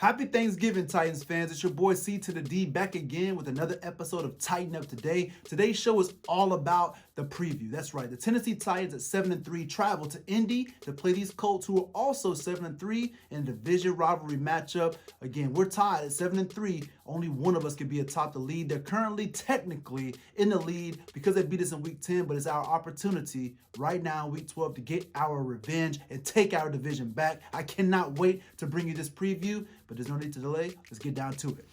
Happy Thanksgiving, Titans fans. It's your boy C to the D back again with another episode of TitanUp Today. Today's show is all about the preview. That's right. The Tennessee Titans at 7-3 travel to Indy to play these Colts, who are also 7-3 in a division rivalry matchup. Again, we're tied at 7-3. Only one of us can be atop the lead. They're currently technically in the lead because they beat us in Week 10, but it's our opportunity right now in Week 12 to get our revenge and take our division back. I cannot wait to bring you this preview, but there's no need to delay. Let's get down to it.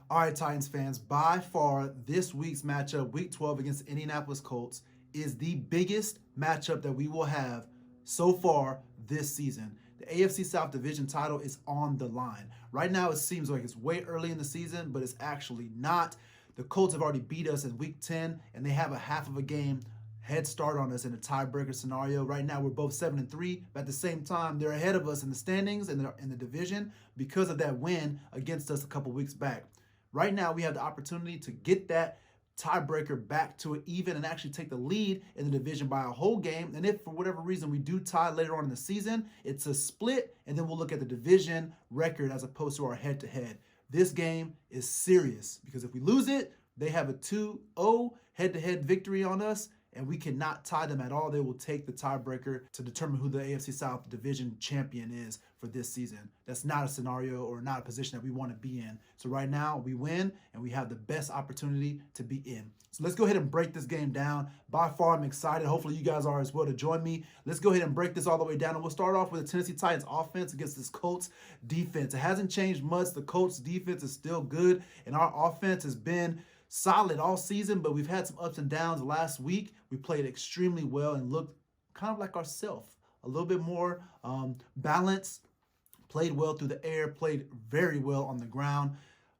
All right, Titans fans, by far this week's matchup, Week 12 against the Indianapolis Colts, is the biggest matchup that we will have so far this season. The AFC South Division title is on the line. Right now, it seems like it's way early in the season, but it's actually not. The Colts have already beat us in Week 10, and they have a half of a game head start on us in a tiebreaker scenario. Right now, we're both 7-3, but at the same time, they're ahead of us in the standings and in the division because of that win against us a couple weeks back. Right now, we have the opportunity to get that tiebreaker back to an even and actually take the lead in the division by a whole game. And if for whatever reason we do tie later on in the season, it's a split, and then we'll look at the division record as opposed to our head-to-head. This game is serious because if we lose it, they have a 2-0 head-to-head victory on us, and we cannot tie them at all. They will take the tiebreaker to determine who the AFC South Division champion is for this season. That's not a scenario or not a position that we want to be in. So right now, we win, and we have the best opportunity to be in. So let's go ahead and break this game down. By far, I'm excited. Hopefully, you guys are as well to join me. Let's go ahead and break this all the way down, and we'll start off with the Tennessee Titans offense against this Colts defense. It hasn't changed much. The Colts defense is still good, and our offense has been solid all season, but we've had some ups and downs. Last week, we played extremely well and looked kind of like ourselves, a little bit more balanced, played well through the air, played very well on the ground.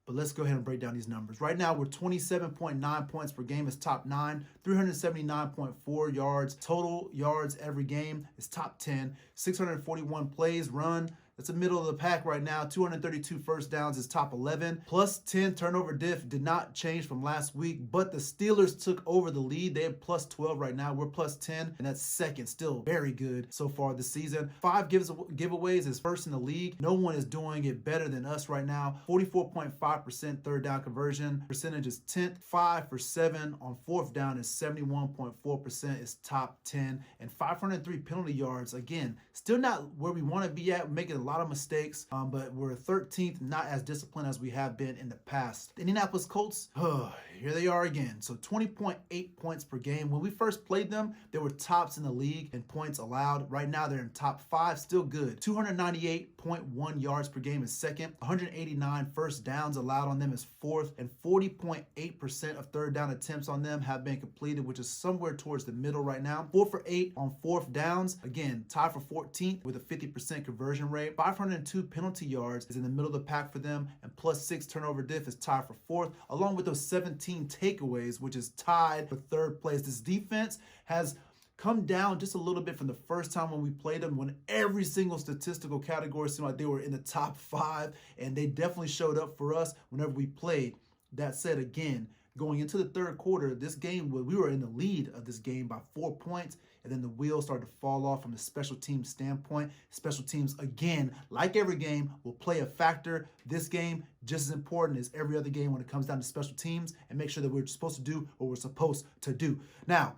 But let's go ahead and break down these numbers. Right now, we're 27.9 points per game is top 9, 379.4 yards. Total yards every game is top 10, 641 plays run. That's the middle of the pack right now. 232 first downs is top 11. Plus 10 turnover diff did not change from last week, but the Steelers took over the lead. They have plus 12 right now. We're plus 10, and that's second. Still very good so far this season. 5 giveaways is first in the league. No one is doing it better than us right now. 44.5% third down conversion. Percentage is 10th. 5 for 7 on fourth down is 71.4%. is top 10. And 503 penalty yards. Again, still not where we want to be at. We're making a lot of mistakes, but we're 13th, not as disciplined as we have been in the past. The Indianapolis Colts, here they are again. So 20.8 points per game. When we first played them, they were tops in the league in points allowed. Right now, they're in top 5, still good. 298.1 yards per game is second. 189 first downs allowed on them is fourth, and 40.8% of third down attempts on them have been completed, which is somewhere towards the middle right now. 4 for 8 on fourth downs. Again, tied for 14th with a 50% conversion rate. 502 penalty yards is in the middle of the pack for them, and plus 6 turnover diff is tied for fourth, along with those 17 takeaways, which is tied for third place. This defense has come down just a little bit from the first time when we played them, when every single statistical category seemed like they were in the top 5, and they definitely showed up for us whenever we played. That said, again, going into the third quarter, this game, we were in the lead of this game by 4 points, and then the wheels started to fall off from the special teams standpoint. Special teams, again, like every game, will play a factor. This game, just as important as every other game when it comes down to special teams, and make sure that we're supposed to do what we're supposed to do. Now,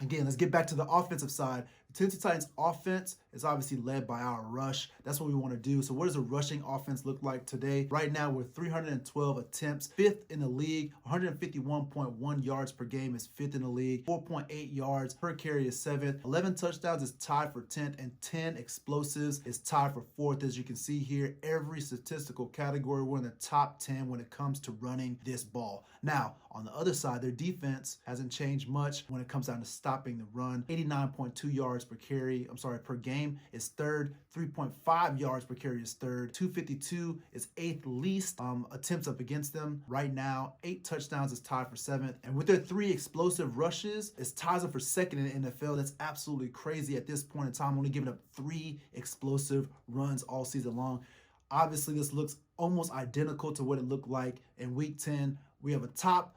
again, let's get back to the offensive side. The Tennessee Titans offense is obviously led by our rush. That's what we want to do. So what does a rushing offense look like today? Right now, we're 312 attempts, 5th in the league. 151.1 yards per game is 5th in the league. 4.8 yards per carry is 7th. 11 touchdowns is tied for 10th, and 10 explosives is tied for 4th. As you can see here, every statistical category, we're in the top 10 when it comes to running this ball. Now, On the other side, their defense hasn't changed much when it comes down to stopping the run. 89.2 yards per game is third. 3.5 yards per carry is third. 252 is eighth least attempts up against them right now. 8 touchdowns is tied for seventh. And with their 3 explosive rushes, it ties them for second in the NFL. That's absolutely crazy at this point in time, only giving up 3 explosive runs all season long. Obviously, this looks almost identical to what it looked like in Week 10. We have a top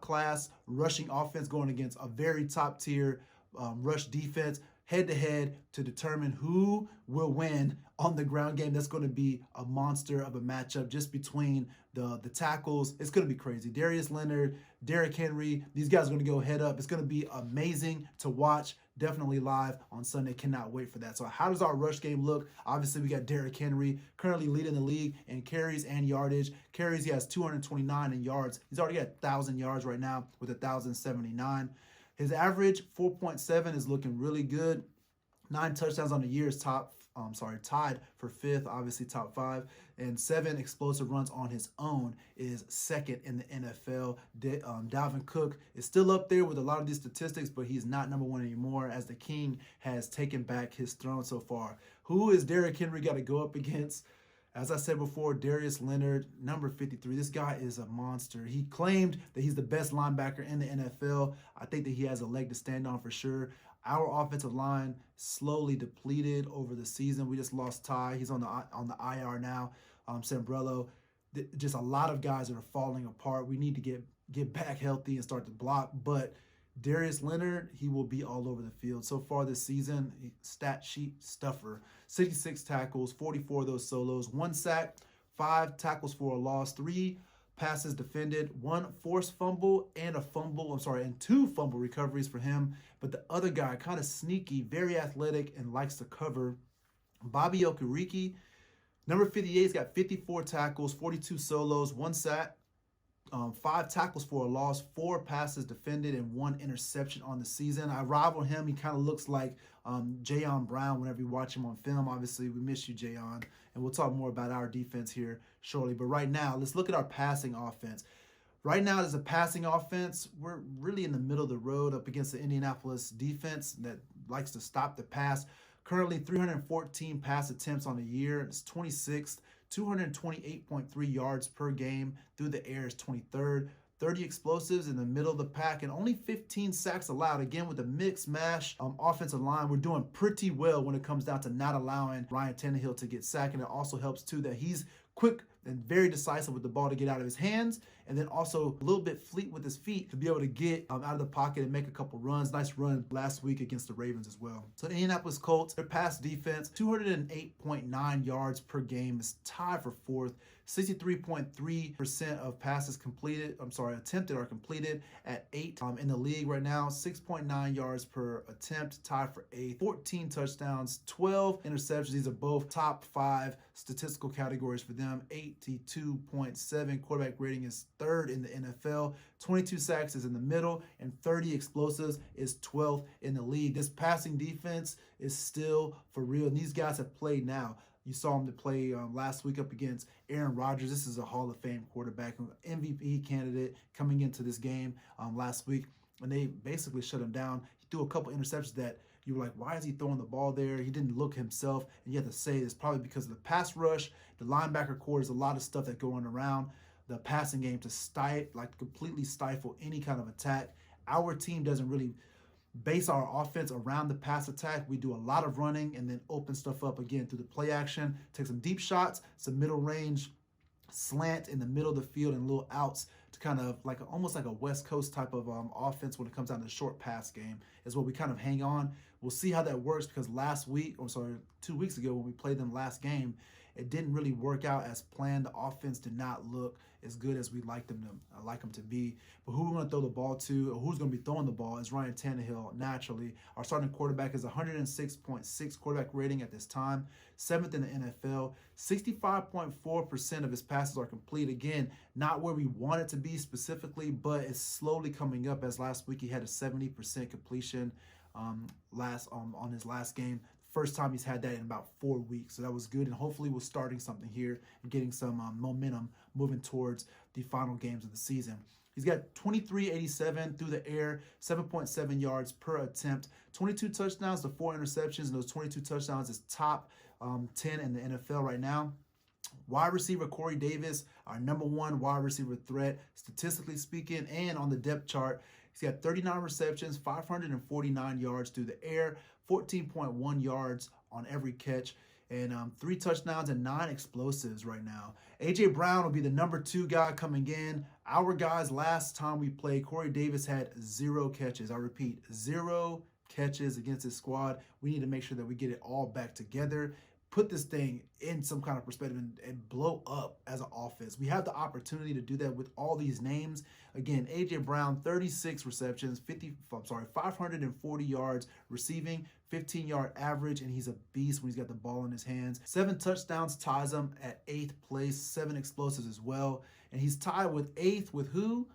class rushing offense going against a very top tier rush defense head-to-head to determine who will win on the ground game. That's going to be a monster of a matchup just between the tackles. It's going to be crazy. Darius Leonard, Derrick Henry, these guys are going to go head up. It's going to be amazing to watch. Definitely live on Sunday. Cannot wait for that. So how does our rush game look? Obviously, we got Derrick Henry currently leading the league in carries and yardage. Carries, he has 229, in yards, he's already got 1,000 yards right now with 1,079. His average 4.7 is looking really good. 9 touchdowns on the year is tied for 5th, obviously top 5. And 7 explosive runs on his own is second in the NFL. Dalvin Cook is still up there with a lot of these statistics, but he's not number 1 anymore, as the King has taken back his throne so far. Who is Derrick Henry got to go up against? As I said before, Darius Leonard, number 53. This guy is a monster. He claimed that he's the best linebacker in the NFL. I think that he has a leg to stand on for sure. Our offensive line slowly depleted over the season. We just lost Ty. He's on the IR now. Sambrello. Just a lot of guys that are falling apart. We need to get back healthy and start to block. But Darius Leonard, he will be all over the field. So far this season, stat sheet stuffer. 66 tackles, 44 of those solos, 1 sack, 5 tackles for a loss, 3 passes defended, 1 forced fumble, and 2 fumble recoveries for him. But the other guy, kind of sneaky, very athletic, and likes to cover, Bobby Okereke, number 58, he's got 54 tackles, 42 solos, 1 sack, 5 tackles for a loss, 4 passes defended, and 1 interception on the season. I rival him. He kind of looks like Jayon Brown whenever you watch him on film. Obviously, we miss you, Jayon. And we'll talk more about our defense here shortly. But right now, let's look at our passing offense. Right now, as a passing offense, we're really in the middle of the road up against the Indianapolis defense that likes to stop the pass. Currently, 314 pass attempts on the year. It's 26th. 228.3 yards per game through the air is 23rd. 30 explosives in the middle of the pack, and only 15 sacks allowed. Again, with a mix mash offensive line, we're doing pretty well when it comes down to not allowing Ryan Tannehill to get sacked. And it also helps too that he's quick and very decisive with the ball to get out of his hands, and then also a little bit fleet with his feet to be able to get out of the pocket and make a couple runs. Nice run last week against the Ravens as well. So the Indianapolis Colts, their pass defense, 208.9 yards per game, is tied for 4th. 63.3% of passes attempted are completed at 8 in the league right now. 6.9 yards per attempt, tied for 8th. 14 touchdowns, 12 interceptions. These are both top 5 statistical categories for them. 82.7 quarterback rating is 3rd in the NFL. 22 sacks is in the middle, and 30 explosives is 12th in the league. This passing defense is still for real, and these guys have played now. You saw him to play last week up against Aaron Rodgers. This is a Hall of Fame quarterback, MVP candidate coming into this game last week, and they basically shut him down. He threw a couple interceptions that you were like, why is he throwing the ball there? He didn't look himself, and you have to say it's probably because of the pass rush, the linebacker core. There's a lot of stuff that's going around the passing game to completely stifle any kind of attack. Our team doesn't really base our offense around the pass attack. We do a lot of running and then open stuff up again through the play action, take some deep shots, some middle range slant in the middle of the field, and little outs to kind of almost like a West Coast type of offense when it comes down to the short pass game is what we kind of hang on. We'll see how that works, because 2 weeks ago when we played them last game, it didn't really work out as planned. The offense did not look as good as we'd like them to be. But who we're going to throw the ball to, or who's going to be throwing the ball, is Ryan Tannehill, naturally. Our starting quarterback is 106.6 quarterback rating at this time, 7th in the NFL. 65.4% of his passes are complete. Again, not where we want it to be specifically, but it's slowly coming up, as last week he had a 70% completion on his last game. First time he's had that in about 4 weeks. So that was good. And hopefully we're starting something here and getting some momentum moving towards the final games of the season. He's got 23.87 through the air, 7.7 yards per attempt, 22 touchdowns to 4 interceptions, and those 22 touchdowns is top 10 in the NFL right now. Wide receiver Corey Davis, our number one wide receiver threat, statistically speaking, and on the depth chart. He's got 39 receptions, 549 yards through the air, 14.1 yards on every catch, and 3 touchdowns and 9 explosives right now. A.J. Brown will be the number 2 guy coming in. Our guys, last time we played, Corey Davis had 0 catches. I repeat, 0 catches against his squad. We need to make sure that we get it all back together, put this thing in some kind of perspective and blow up as an offense. We have the opportunity to do that with all these names. Again, A.J. Brown, 36 receptions, 540 yards receiving, 15-yard average, and he's a beast when he's got the ball in his hands. 7 touchdowns ties him at 8th place, 7 explosives as well. And he's tied with 8th with who?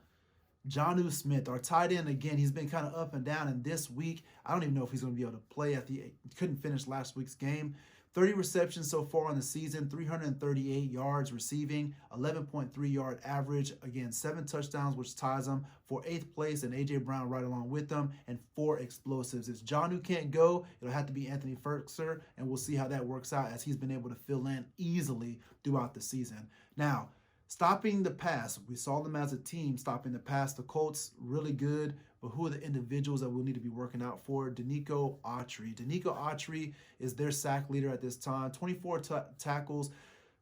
Jonnu Smith, our tight end. Again, he's been kind of up and down, and this week, I don't even know if he's going to be able to play. He couldn't finish last week's game. 30 receptions so far on the season, 338 yards receiving, 11.3 yard average. Again, 7 touchdowns, which ties him for 8th place, and A.J. Brown right along with them, and 4 explosives. If Jonnu can't go, it'll have to be Anthony Firkser, and we'll see how that works out as he's been able to fill in easily throughout the season. Now, stopping the pass, we saw them as a team stopping the pass. The Colts, really good. But who are the individuals that we'll need to be working out for? Denico Autry. Denico Autry is their sack leader at this time. 24 tackles,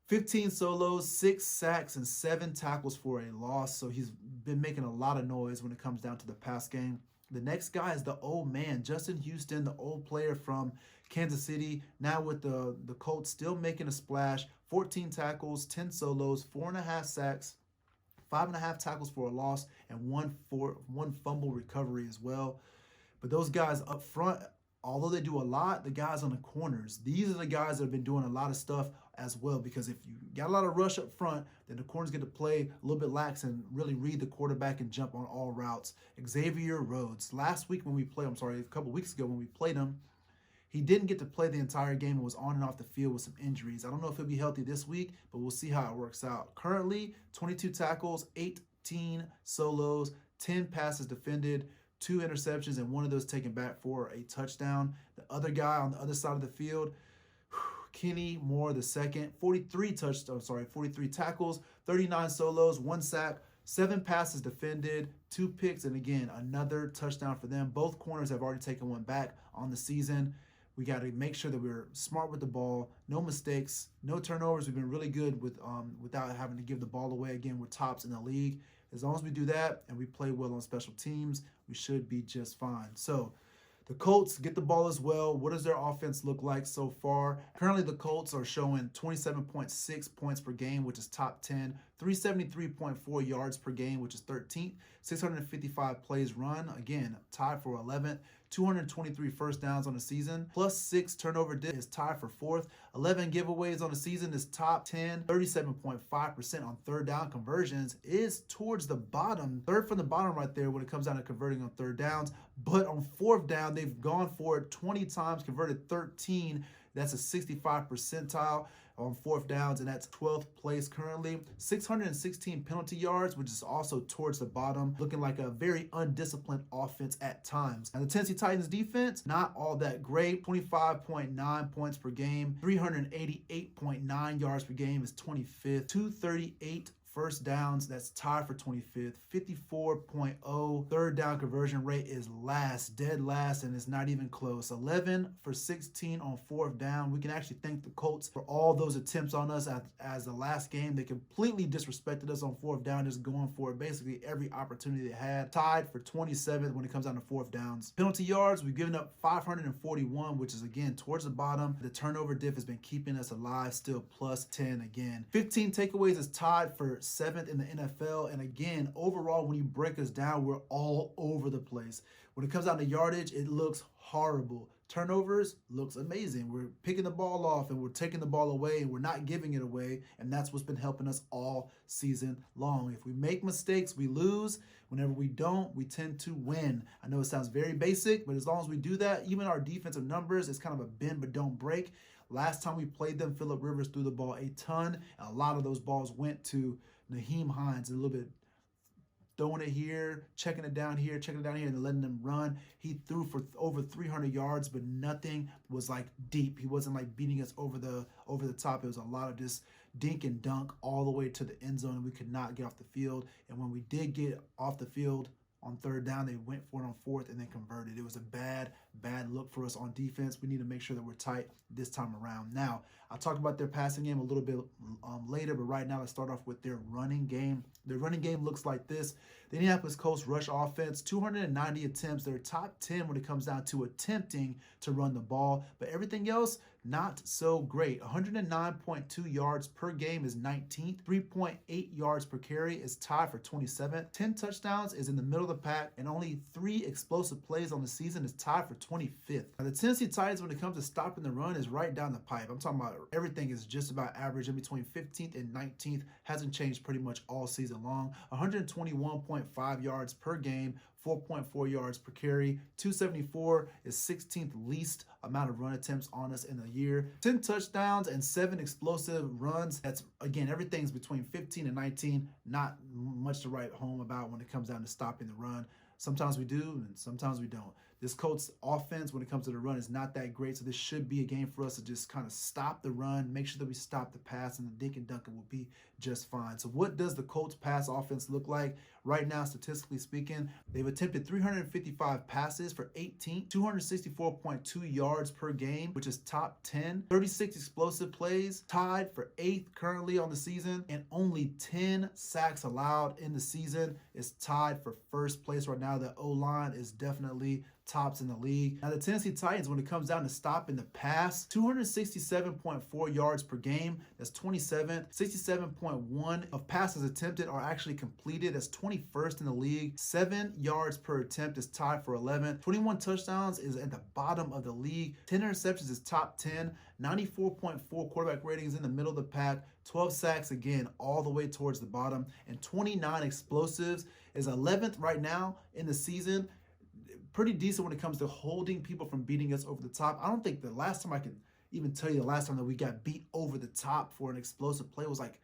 15 solos, 6 sacks, and 7 tackles for a loss. So he's been making a lot of noise when it comes down to the pass game. The next guy is the old man, Justin Houston, the old player from Kansas City. Now with the Colts still making a splash. 14 tackles, 10 solos, 4.5 sacks, 5.5 tackles for a loss, and one fumble recovery as well. But those guys up front, although they do a lot, the guys on the corners, these are the guys that have been doing a lot of stuff as well, because if you got a lot of rush up front, then the corners get to play a little bit lax and really read the quarterback and jump on all routes. Xavier Rhodes, a couple weeks ago when we played him, he didn't get to play the entire game and was on and off the field with some injuries. I don't know if he'll be healthy this week, but we'll see how it works out. Currently, 22 tackles, 18 solos, 10 passes defended, 2 interceptions, and one of those taken back for a touchdown. The other guy on the other side of the field, Kenny Moore II, 43 tackles, 39 solos, 1 sack, 7 passes defended, 2 picks, and again, another touchdown for them. Both corners have already taken one back on the season. We got to make sure that we're smart with the ball, no mistakes, no turnovers. We've been really good with without having to give the ball away. Again, we're tops in the league. As long as we do that and we play well on special teams, we should be just fine. So the Colts get the ball as well. What does their offense look like so far? Currently, the Colts are showing 27.6 points per game, which is top 10, 373.4 yards per game, which is 13th, 655 plays run, again, tied for 11th, 223 first downs on the season, plus 6 turnover is tied for 4th, 11 giveaways on the season is top 10, 37.5% on third down conversions is towards the bottom, third from the bottom right there when it comes down to converting on third downs. But on 4th down, they've gone for it 20 times, converted 13. That's a 65 percentile on 4th downs, and that's 12th place currently. 616 penalty yards, which is also towards the bottom, looking like a very undisciplined offense at times. And the Tennessee Titans defense, not all that great. 25.9 points per game, 388.9 yards per game is 25th, 238 first downs, that's tied for 25th. 54.0 third down conversion rate is last, dead last, and it's not even close. 11 for 16 on 4th down. We can actually thank the Colts for all those attempts on us as the last game. They completely disrespected us on 4th down, just going for it basically every opportunity they had. Tied for 27th when it comes down to 4th downs. Penalty yards, we've given up 541, which is again towards the bottom. The turnover diff has been keeping us alive, still plus 10 again. 15 takeaways is tied for 7th in the NFL, and again, overall, when you break us down, we're all over the place. When it comes down to yardage, it looks horrible. Turnovers looks amazing. We're picking the ball off and we're taking the ball away and we're not giving it away, and that's what's been helping us all season long. If we make mistakes, we lose. Whenever we don't, we tend to win. I know it sounds very basic, but as long as we do that, even our defensive numbers, it's kind of a bend but don't break. Last time we played them, Phillip Rivers threw the ball a ton, and a lot of those balls went to Naheem Hines, a little bit throwing it here, checking it down here, and letting them run. He threw for over 300 yards, but nothing was like deep. He wasn't like beating us over the top. It was a lot of just dink and dunk all the way to the end zone, and we could not get off the field. And when we did get off the field on third down, they went for it on fourth and then converted. It was a bad look for us on defense. We need to make sure that we're tight this time around. Now, I'll talk about their passing game a little bit later, but right now let's start off with their running game. Their running game looks like this. The Indianapolis Colts rush offense, 290 attempts. They're top 10 when it comes down to attempting to run the ball, but everything else, not so great. 109.2 yards per game is 19th. 3.8 yards per carry is tied for 27th. 10 touchdowns is in the middle of the pack, and only 3 explosive plays on the season is tied for 25th. Now, the Tennessee Titans, when it comes to stopping the run, is right down the pipe. I'm talking about everything is just about average in between 15th and 19th. Hasn't changed pretty much all season long. 121.5 yards per game, 4.4 yards per carry. 274 is 16th least amount of run attempts on us in a year. 10 touchdowns and 7 explosive runs. That's, again, everything's between 15 and 19. Not much to write home about when it comes down to stopping the run. Sometimes we do, and sometimes we don't. This Colts offense, when it comes to the run, is not that great, so this should be a game for us to just kind of stop the run, make sure that we stop the pass, and the dink and dunk will be just fine. So what does the Colts pass offense look like? Right now, statistically speaking, they've attempted 355 passes for 18, 264.2 yards per game, which is top 10, 36 explosive plays, tied for 8th currently on the season, and only 10 sacks allowed in the season is tied for first place right now. The O-line is definitely tops in the league. Now, the Tennessee Titans, when it comes down to stopping the pass, 267.4 yards per game. That's 27th. 67.1 of passes attempted are actually completed. That's 21st in the league. 7 yards per attempt is tied for 11th. 21 touchdowns is at the bottom of the league. 10 interceptions is top 10. 94.4 quarterback ratings in the middle of the pack. 12 sacks, again, all the way towards the bottom. And 29 explosives is 11th right now in the season. Pretty decent when it comes to holding people from beating us over the top. I don't think the last time I can even tell you the last time that we got beat over the top for an explosive play was like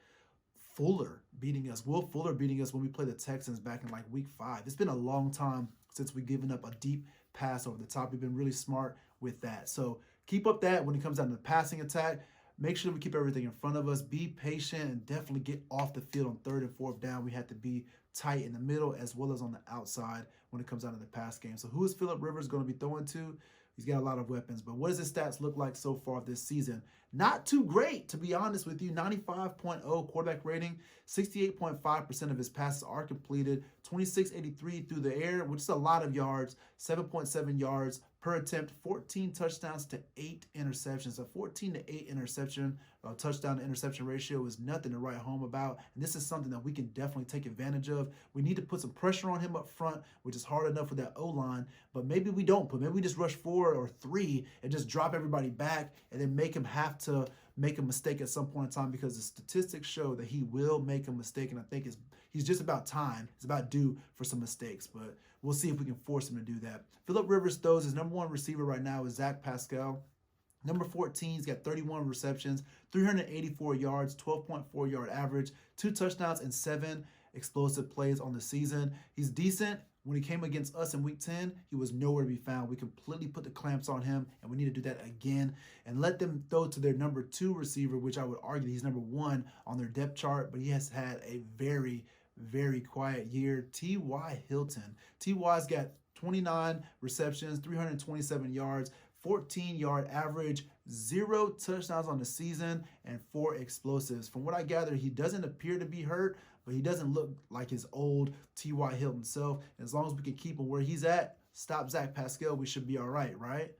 Fuller beating us. Will Fuller beating us when we played the Texans back in like week 5. It's been a long time since we've given up a deep pass over the top. We've been really smart with that. So keep up that when it comes down to the passing attack. Make sure we keep everything in front of us. Be patient and definitely get off the field on 3rd and 4th down. We have to be tight in the middle as well as on the outside when it comes down to the pass game. So who is Phillip Rivers going to be throwing to? He's got a lot of weapons, but what does his stats look like so far this season? Not too great, to be honest with you. 95.0 quarterback rating, 68.5% of his passes are completed, 2683 through the air, which is a lot of yards, 7.7 yards per attempt, 14 touchdowns to 8 interceptions. A 14 to 8 interception, touchdown to interception ratio is nothing to write home about. And this is something that we can definitely take advantage of. We need to put some pressure on him up front, which is hard enough with that O-line, but maybe we don't. But maybe we just rush 4 or 3 and just drop everybody back and then make him have to make a mistake at some point in time, because the statistics show that he will make a mistake, and I think he's just about time. It's about due for some mistakes, but we'll see if we can force him to do that. Phillip Rivers throws. His number 1 receiver right now is Zach Pascal. Number 14, he's got 31 receptions, 384 yards, 12.4 yard average, 2 touchdowns, and 7 explosive plays on the season. He's decent. When he came against us in week 10, he was nowhere to be found. We completely put the clamps on him, and we need to do that again and let them throw to their number 2 receiver, which I would argue he's number 1 on their depth chart, but he has had a very, very quiet year. T.Y. Hilton. T.Y.'s got 29 receptions, 327 yards, 14-yard average, 0 touchdowns on the season, and 4 explosives. From what I gather, he doesn't appear to be hurt, but he doesn't look like his old T.Y. Hilton self. As long as we can keep him where he's at, stop Zach Pascal, we should be all right, right?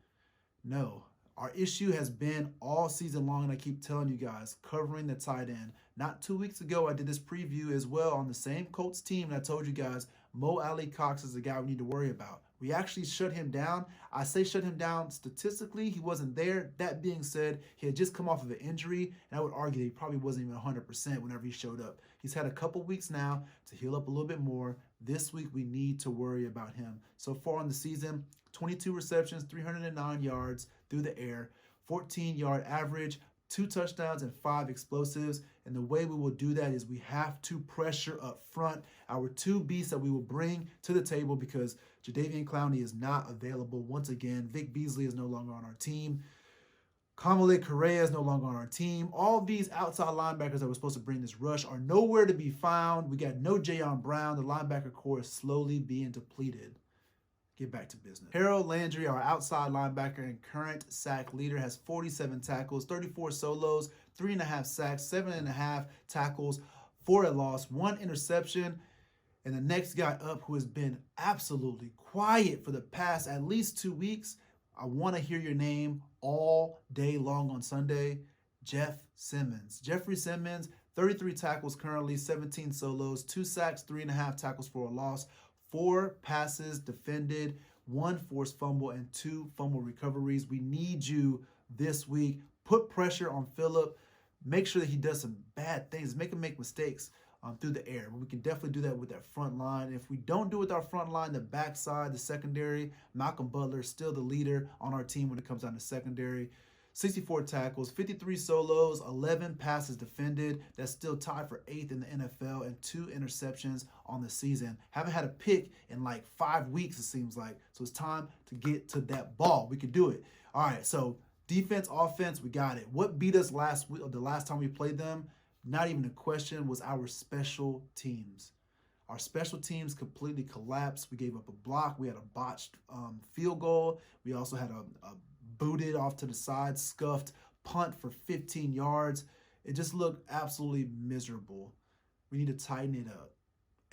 No. Our issue has been all season long, and I keep telling you guys, covering the tight end. Not 2 weeks ago, I did this preview as well on the same Colts team, and I told you guys, Mo Alley-Cox is the guy we need to worry about. We actually shut him down. I say shut him down statistically. He wasn't there. That being said, he had just come off of an injury, and I would argue that he probably wasn't even 100% whenever he showed up. He's had a couple weeks now to heal up a little bit more. This week, we need to worry about him. So far in the season, 22 receptions, 309 yards through the air, 14-yard average, 2 touchdowns and 5 explosives. And the way we will do that is we have to pressure up front. Our 2 beasts that we will bring to the table, because Jadeveon Clowney is not available. Once again, Vic Beasley is no longer on our team. Kamale Correa is no longer on our team. All these outside linebackers that were supposed to bring this rush are nowhere to be found. We got no Jayon Brown. The linebacker core is slowly being depleted. Get back to business. Harold Landry, our outside linebacker and current sack leader, has 47 tackles, 34 solos, 3.5 sacks, 7.5 tackles for a loss, 1 interception. And the next guy up, who has been absolutely quiet for the past at least 2 weeks, I want to hear your name all day long on Sunday, Jeff Simmons. Jeffrey Simmons, 33 tackles currently, 17 solos, 2 sacks, 3.5 tackles for a loss, 4 passes defended, 1 forced fumble, and 2 fumble recoveries. We need you this week. Put pressure on Phillip. Make sure that he does some bad things. Make him make mistakes through the air. We can definitely do that with that front line. If we don't do it with our front line, the backside, the secondary, Malcolm Butler is still the leader on our team when it comes down to secondary. 64 tackles, 53 solos, 11 passes defended. That's still tied for 8th in the NFL, and 2 interceptions on the season. Haven't had a pick in like 5 weeks, it seems like. So it's time to get to that ball. We can do it. All right, so defense, offense, we got it. What beat us last week, the last time we played them? Not even a question, was our special teams. Our special teams completely collapsed. We gave up a block. We had a botched field goal. We also had a booted off to the side, scuffed punt for 15 yards. It just looked absolutely miserable. We need to tighten it up.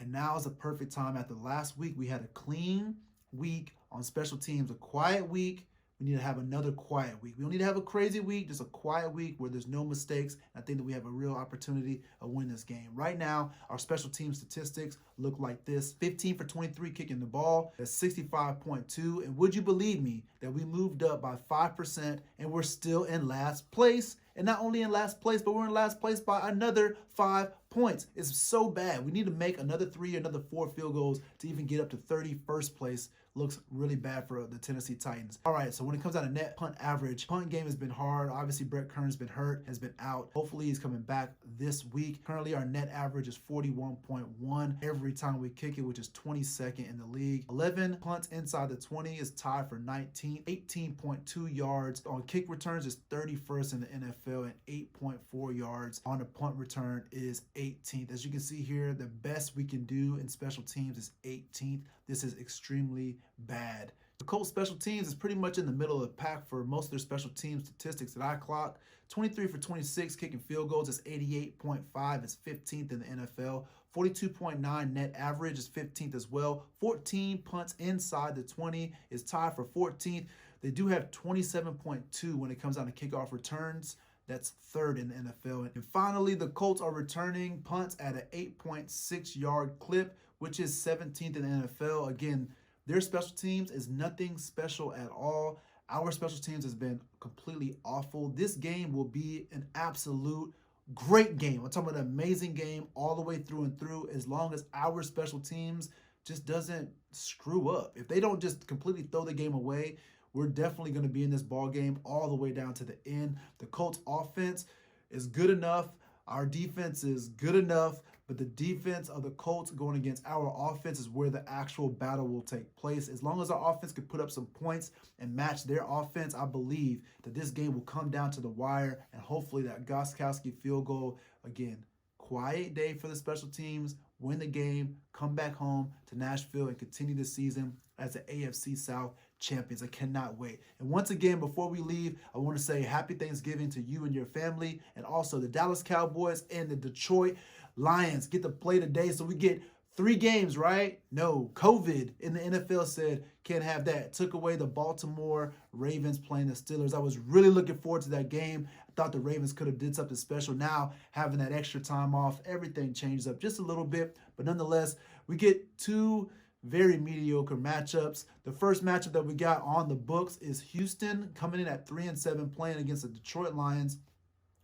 And now is the perfect time. After last week, we had a clean week on special teams, a quiet week. We need to have another quiet week. We don't need to have a crazy week, just a quiet week where there's no mistakes. I think that we have a real opportunity of winning this game. Right now, our special team statistics look like this. 15 for 23 kicking the ball. That's 65.2. And would you believe me that we moved up by 5% and we're still in last place? And not only in last place, but we're in last place by another 5 points. It's so bad. We need to make another 3, another 4 field goals to even get up to 31st place. Looks really bad for the Tennessee Titans. All right, so when it comes down to net punt average, punt game has been hard. Obviously, Brett Kern's been hurt, has been out. Hopefully, he's coming back this week. Currently, our net average is 41.1 every time we kick it, which is 22nd in the league. 11 punts inside the 20 is tied for 19th. 18.2 yards on kick returns is 31st in the NFL, and 8.4 yards on a punt return is 18th. As you can see here, the best we can do in special teams is 18th. This is extremely bad. The Colts special teams is pretty much in the middle of the pack for most of their special team statistics that I clock. 23 for 26 kicking field goals is 88.5, is 15th in the NFL. 42.9 net average is 15th as well. 14 punts inside the 20 is tied for 14th. They do have 27.2 when it comes down to kickoff returns. That's 3rd in the NFL. And finally, the Colts are returning punts at an 8.6 yard clip, which is 17th in the NFL. Again, their special teams is nothing special at all. Our special teams has been completely awful. This game will be an absolute great game. I'm talking about an amazing game all the way through and through, as long as our special teams just doesn't screw up. If they don't just completely throw the game away, we're definitely going to be in this ball game all the way down to the end. The Colts offense is good enough. Our defense is good enough, but the defense of the Colts going against our offense is where the actual battle will take place. As long as our offense can put up some points and match their offense, I believe that this game will come down to the wire, and hopefully that Gostkowski field goal, again, quiet day for the special teams, win the game, come back home to Nashville, and continue the season as the AFC South champions. I cannot wait. And once again, before we leave, I want to say happy Thanksgiving to you and your family, and also the Dallas Cowboys and the Detroit Lions get to play today, so we get 3 games, right? No, COVID in the NFL said can't have that. Took away the Baltimore Ravens playing the Steelers. I was really looking forward to that game. I thought the Ravens could have did something special. Now, having that extra time off, everything changes up just a little bit. But nonetheless, we get 2 very mediocre matchups. The first matchup that we got on the books is Houston coming in at 3-7, playing against the Detroit Lions,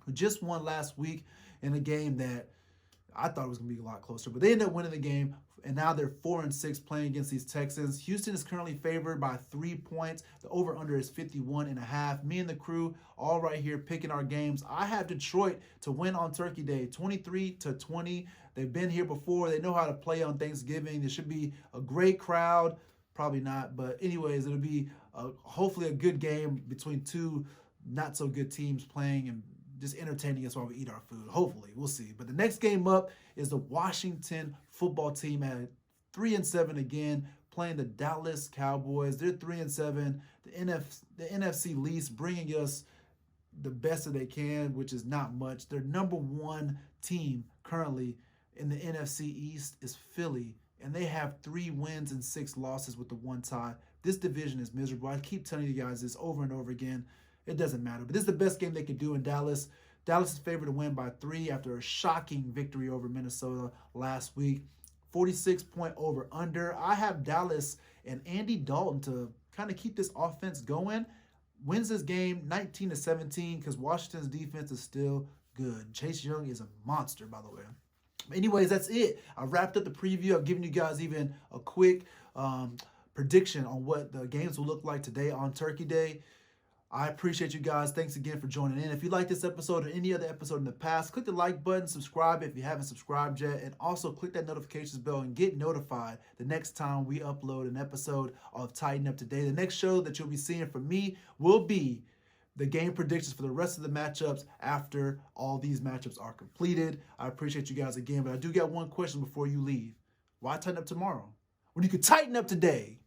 who just won last week in a game that I thought it was going to be a lot closer, but they ended up winning the game, and now they're 4-6 playing against these Texans. Houston is currently favored by 3 points. The over-under is 51.5. Me and the crew all right here picking our games. I have Detroit to win on Turkey Day, 23-20. They've been here before. They know how to play on Thanksgiving. There should be a great crowd. Probably not, but anyways, it'll be hopefully a good game between two not-so-good teams playing and just entertaining us while we eat our food. Hopefully, we'll see. But the next game up is the Washington football team at 3-7 again, playing the Dallas Cowboys. They're 3-7. The NFC least, bringing us the best that they can, which is not much. Their number one team currently in the NFC East is Philly, and they have 3 wins and 6 losses with the 1 tie. This division is miserable. I keep telling you guys this over and over again. It doesn't matter. But this is the best game they could do in Dallas. Dallas is favored to win by 3 after a shocking victory over Minnesota last week. 46-point over-under. I have Dallas and Andy Dalton to kind of keep this offense going. Wins this game 19-17 because Washington's defense is still good. Chase Young is a monster, by the way. Anyways, that's it. I wrapped up the preview. I've given you guys even a quick prediction on what the games will look like today on Turkey Day. I appreciate you guys. Thanks again for joining in. If you like this episode or any other episode in the past, click the like button, subscribe if you haven't subscribed yet, and also click that notifications bell and get notified the next time we upload an episode of TitanUp 2day. The next show that you'll be seeing from me will be the game predictions for the rest of the matchups after all these matchups are completed. I appreciate you guys again, but I do got one question before you leave. Why tighten up tomorrow when you could tighten up today?